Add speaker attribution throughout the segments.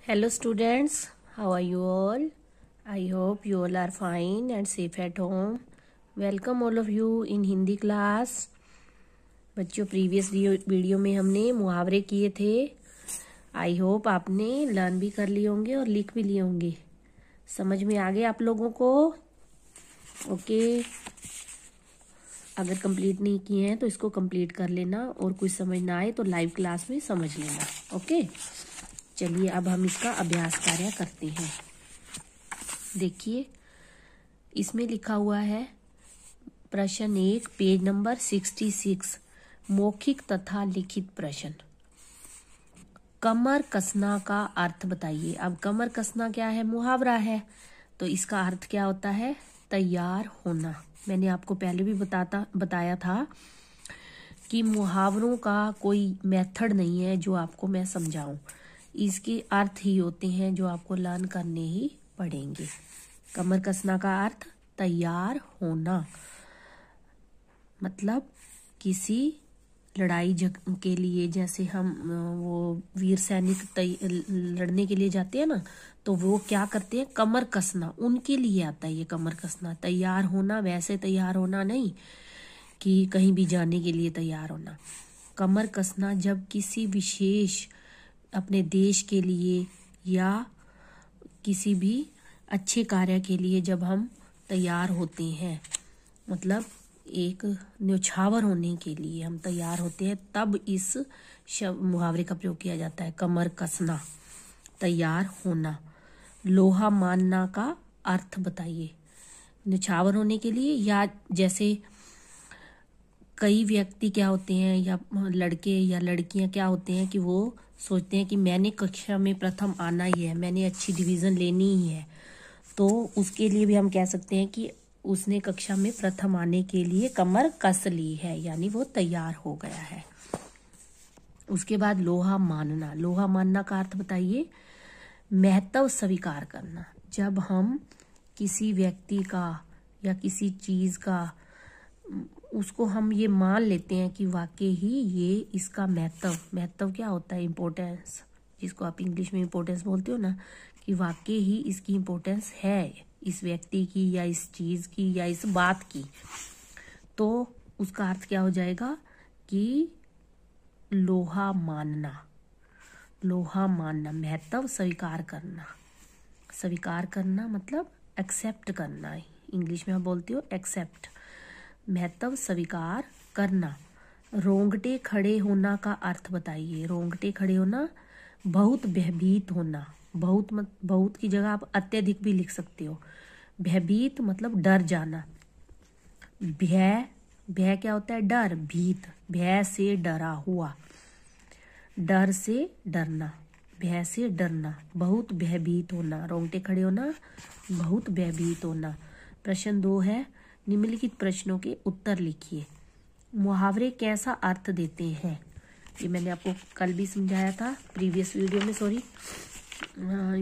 Speaker 1: Hello students, how are you all? I hope you all are fine and safe at home. Welcome all of you in Hindi class. बच्चों, previous video में हमने मुहावरे किए थे। I hope आपने learn भी कर लिए होंगे और लिख भी लिए होंगे। समझ में आ गए आप लोगों को? ओके, अगर कंप्लीट नहीं किए हैं तो इसको कंप्लीट कर लेना और कुछ समझ ना आए तो लाइव क्लास में समझ लेना। ओके, चलिए अब हम इसका अभ्यास कार्य करते हैं। देखिए, इसमें लिखा हुआ है प्रश्न 1, पेज नंबर 66, मौखिक तथा लिखित प्रश्न। कमर कसना का अर्थ बताइए। अब कमर कसना क्या है? मुहावरा है, तो इसका अर्थ क्या होता है? तैयार होना। मैंने आपको पहले भी बताया था कि मुहावरों का कोई मेथड नहीं है जो आपको मैं समझाऊं। इसके अर्थ ही होते हैं जो आपको लर्न करने ही पड़ेंगे। कमर कसना का अर्थ तैयार होना, मतलब किसी लड़ाई के लिए, जैसे हम वो वीर सैनिक लड़ने के लिए जाते हैं ना, तो वो क्या करते हैं? कमर कसना, उनके लिए आता है ये कमर कसना। तैयार होना वैसे तैयार होना नहीं कि कहीं भी जाने के लिए तैयार होना। कमर कसना जब किसी विशेष अपने देश के लिए या किसी भी अच्छे कार्य के लिए जब हम तैयार होते हैं, मतलब एक न्यौछावर होने के लिए हम तैयार होते हैं, तब इस मुहावरे का प्रयोग किया जाता है। कमर कसना, तैयार होना। लोहा मानना का अर्थ बताइए। न्यौछावर होने के लिए, या जैसे कई व्यक्ति क्या होते हैं, या लड़के या लड़कियां क्या होते हैं कि वो सोचते हैं कि मैंने कक्षा में प्रथम आना ही है, मैंने अच्छी डिवीज़न लेनी ही है, तो उसके लिए भी हम कह सकते हैं कि उसने कक्षा में प्रथम आने के लिए कमर कस ली है, यानी वो तैयार हो गया है। उसके बाद लोहा मानना। लोहा मानना का अर्थ बताइए। महत्व स्वीकार करना। जब हम किसी व्यक्ति का या किसी चीज का, उसको हम ये मान लेते हैं कि वाकई ही ये इसका महत्व क्या होता है? इम्पोर्टेंस, जिसको आप इंग्लिश में इम्पोर्टेंस बोलते हो ना, कि वाकई ही इसकी इम्पोर्टेंस है, इस व्यक्ति की या इस चीज की या इस बात की, तो उसका अर्थ क्या हो जाएगा कि लोहा मानना। लोहा मानना, महत्व स्वीकार करना। स्वीकार करना मतलब एक्सेप्ट करना, इंग्लिश में आप बोलते हो एक्सेप्ट। महत्व स्वीकार करना। रोंगटे खड़े होना का अर्थ बताइए। रोंगटे खड़े होना, बहुत भयभीत होना। बहुत की जगह आप अत्यधिक भी लिख सकते हो। भयभीत मतलब डर जाना। भय क्या होता है? डर। भीत, भय से डरा हुआ, डर से डरना, भय से डरना। बहुत भयभीत होना, रोंगटे खड़े होना, बहुत भयभीत होना। प्रश्न 2 है, निम्नलिखित प्रश्नों के उत्तर लिखिए। मुहावरे कैसा अर्थ देते हैं? ये मैंने आपको कल भी समझाया था, प्रीवियस वीडियो में, सॉरी।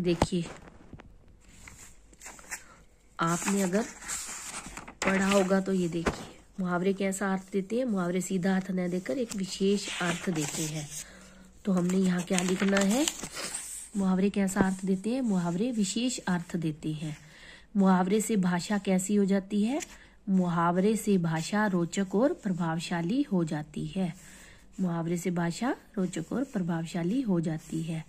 Speaker 1: देखिए, आपने अगर पढ़ा होगा तो ये देखिए, मुहावरे कैसा अर्थ देते हैं। मुहावरे सीधा अर्थ न देकर एक विशेष अर्थ देते हैं। तो हमने यहाँ क्या लिखना है? मुहावरे कैसा अर्थ देते हैं? मुहावरे विशेष अर्थ देते हैं। मुहावरे से भाषा कैसी हो जाती है? मुहावरे से भाषा रोचक और प्रभावशाली हो जाती है। मुहावरे से भाषा रोचक और प्रभावशाली हो जाती है।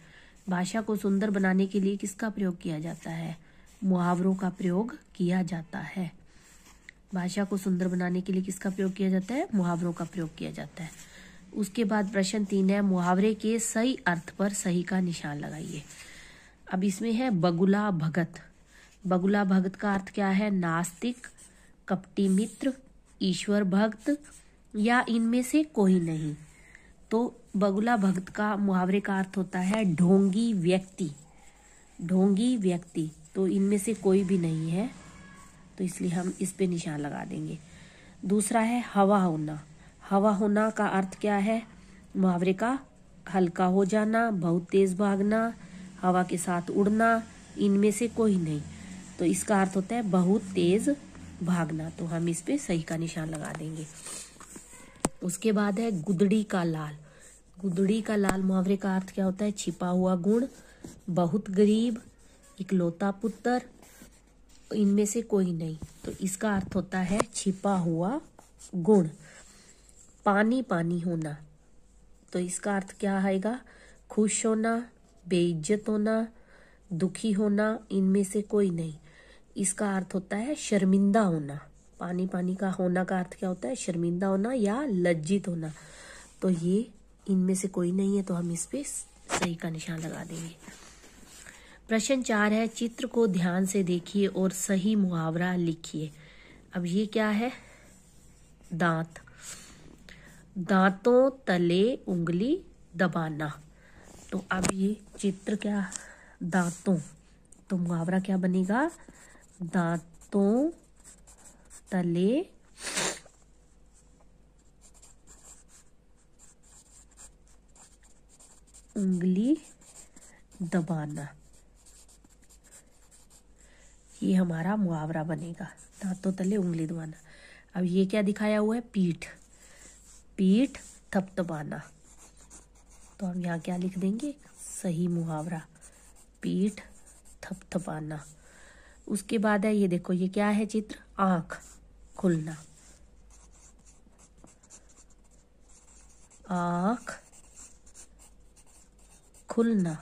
Speaker 1: भाषा को सुंदर बनाने के लिए किसका प्रयोग किया जाता है? मुहावरों का प्रयोग किया जाता है। भाषा को सुंदर बनाने के लिए किसका प्रयोग किया जाता है? मुहावरों का प्रयोग किया जाता है। उसके बाद प्रश्न 3 है, मुहावरे के सही अर्थ पर सही का निशान लगाइए। अब इसमें है बगुला भगत। बगुला भगत का अर्थ क्या है? नास्तिक, कपटी मित्र, ईश्वर भक्त या इनमें से कोई नहीं। तो बगुला भगत का मुहावरे का अर्थ होता है ढोंगी व्यक्ति। ढोंगी व्यक्ति, तो इनमें से कोई भी नहीं है, तो इसलिए हम इस पे निशान लगा देंगे। दूसरा है हवा होना। हवा होना का अर्थ क्या है? मुहावरे का हल्का हो जाना, बहुत तेज भागना, हवा के साथ उड़ना, इनमें से कोई नहीं, तो इसका अर्थ होता है बहुत तेज भागना, तो हम इस पे सही का निशान लगा देंगे। उसके बाद है गुदड़ी का लाल। गुदड़ी का लाल मुहावरे का अर्थ क्या होता है? छिपा हुआ गुण, बहुत गरीब, इकलौता पुत्र, इनमें से कोई नहीं। तो इसका अर्थ होता है छिपा हुआ गुण। पानी पानी होना, तो इसका अर्थ क्या आएगा? खुश होना, बेइज्जत होना, दुखी होना, इनमें से कोई नहीं। इसका अर्थ होता है शर्मिंदा होना। पानी पानी का होना का अर्थ क्या होता है? शर्मिंदा होना या लज्जित होना। तो ये इनमें से कोई नहीं है, तो हम इस पे सही का निशान लगा देंगे। प्रश्न 4 है, चित्र को ध्यान से देखिए और सही मुहावरा लिखिए। अब ये क्या है? दांत। दांतों तले उंगली दबाना। तो अब ये चित्र क्या? दांतों, तो मुहावरा क्या बनेगा? दांतों तले उंगली दबाना, ये हमारा मुहावरा बनेगा, दांतों तले उंगली दबाना। अब ये क्या दिखाया हुआ है? पीठ। पीठ थपथपाना, तो हम यहाँ क्या लिख देंगे? सही मुहावरा, पीठ थपथपाना। उसके बाद है ये देखो, ये क्या है चित्र? आंख खुलना। आंख खुलना।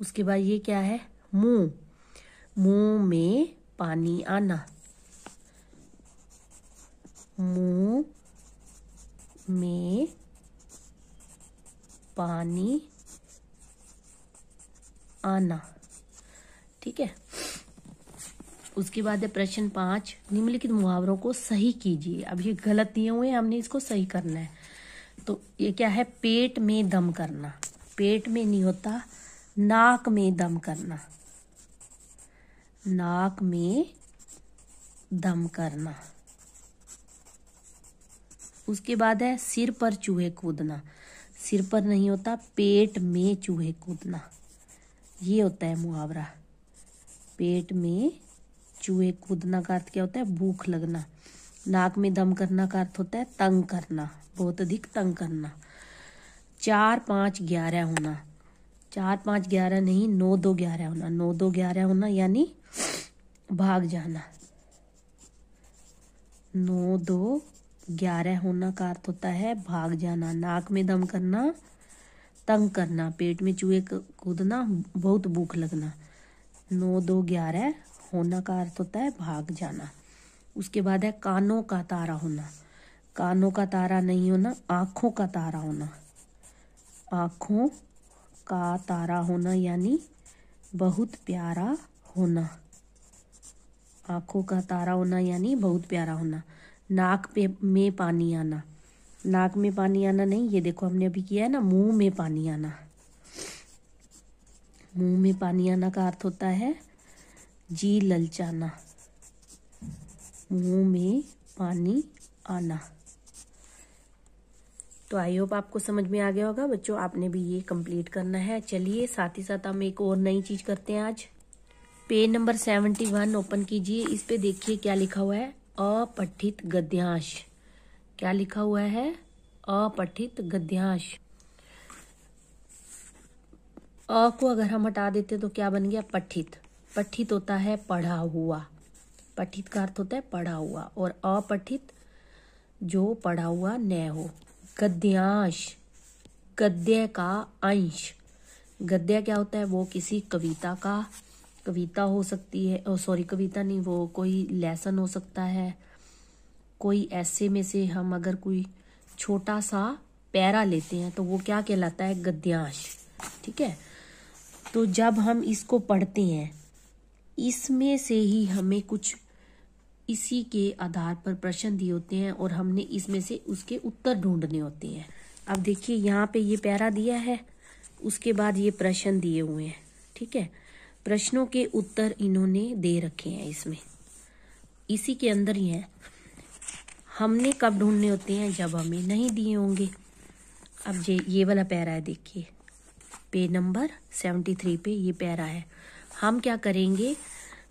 Speaker 1: उसके बाद ये क्या है? मुंह। मुंह में पानी आना। मुंह में पानी आना, ठीक है। उसके बाद है प्रश्न 5, निम्नलिखित मुहावरों को सही कीजिए। अब ये गलत दिए हुए हैं, हमने इसको सही करना है। तो ये क्या है? पेट में दम करना। पेट में नहीं होता, नाक में दम करना। नाक में दम करना। उसके बाद है सिर पर चूहे कूदना। सिर पर नहीं होता, पेट में चूहे कूदना, ये होता है मुहावरा। पेट में चूहे कूदना का अर्थ क्या होता है? भूख लगना। नाक में दम करना का अर्थ होता है तंग करना, बहुत अधिक तंग करना। 4, 5, 11 होना। 4, 5, 11 नहीं, 9, 2, 11 होना। 9, 2, 11 होना यानी भाग जाना। 9, 2, 11 होना का अर्थ होता है भाग जाना। नाक में दम करना, तंग करना, पेट में चूहे कूदना, बहुत भूख लगना। 9, 2, 11 होना का अर्थ होता है भाग जाना। उसके बाद है कानों का तारा होना। कानों का तारा नहीं होना, आंखों का तारा होना। आंखों का तारा होना यानी बहुत प्यारा होना। आंखों का तारा होना यानी बहुत प्यारा होना। नाक पे में पानी आना। नाक में पानी आना नहीं, ये देखो हमने अभी किया है ना, मुंह में पानी आना। मुंह में पानी आना का अर्थ होता है जी ललचाना। मुंह में पानी आना। तो आई होप आपको समझ में आ गया होगा बच्चों, आपने भी ये कंप्लीट करना है। चलिए साथ ही साथ हम एक और नई चीज करते हैं आज। पेज नंबर 71 ओपन कीजिए। इस पे देखिए क्या लिखा हुआ है? अपठित गद्यांश। क्या लिखा हुआ है? अपठित गद्यांश। अ को अगर हम हटा देते तो क्या बन गया? पठित। पठित होता है पढ़ा हुआ। पठित का अर्थ होता है पढ़ा हुआ, और अपठित जो पढ़ा हुआ न हो। गद्यांश, गद्य का अंश। गद्य क्या होता है? वो किसी कविता का, कविता हो सकती है, सॉरी कविता नहीं, वो कोई लेसन हो सकता है। कोई ऐसे में से हम अगर कोई छोटा सा पैरा लेते हैं तो वो क्या कहलाता है? गद्यांश, ठीक है। तो जब हम इसको पढ़ते हैं, इसमें से ही हमें कुछ इसी के आधार पर प्रश्न दिए होते हैं और हमने इसमें से उसके उत्तर ढूंढने होते हैं। अब देखिए यहाँ पे ये पैरा दिया है, उसके बाद ये प्रश्न दिए हुए हैं, ठीक है। प्रश्नों के उत्तर इन्होंने दे रखे हैं इसमें, इसी के अंदर ही है। हमने कब ढूंढने होते हैं? जब हमें नहीं दिए होंगे। अब ये वाला पैरा है, देखिए पेज नंबर 73 पे ये पैरा है। हम क्या करेंगे?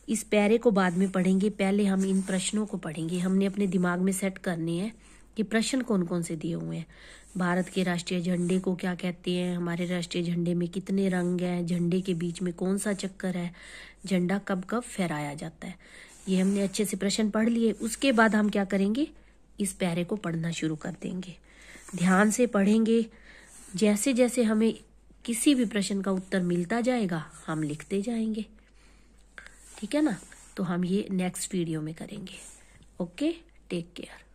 Speaker 1: इस पैरे को बाद में पढ़ेंगे, पहले हम इन प्रश्नों को पढ़ेंगे। हमने अपने दिमाग में सेट करने हैं कि प्रश्न कौन कौन से दिए हुए हैं। भारत के राष्ट्रीय झंडे को क्या कहते हैं, हमारे राष्ट्रीय झंडे में कितने रंग हैं, झंडे के बीच में कौन सा चक्कर है, झंडा कब कब फहराया जाता है, ये हमने अच्छे से प्रश्न पढ़ लिए। उसके बाद हम क्या करेंगे, इस पैरे को पढ़ना शुरू कर देंगे, ध्यान से पढ़ेंगे। जैसे जैसे हमें किसी भी प्रश्न का उत्तर मिलता जाएगा हम लिखते जाएंगे, ठीक है ना। तो हम ये नेक्स्ट वीडियो में करेंगे। Okay, take care.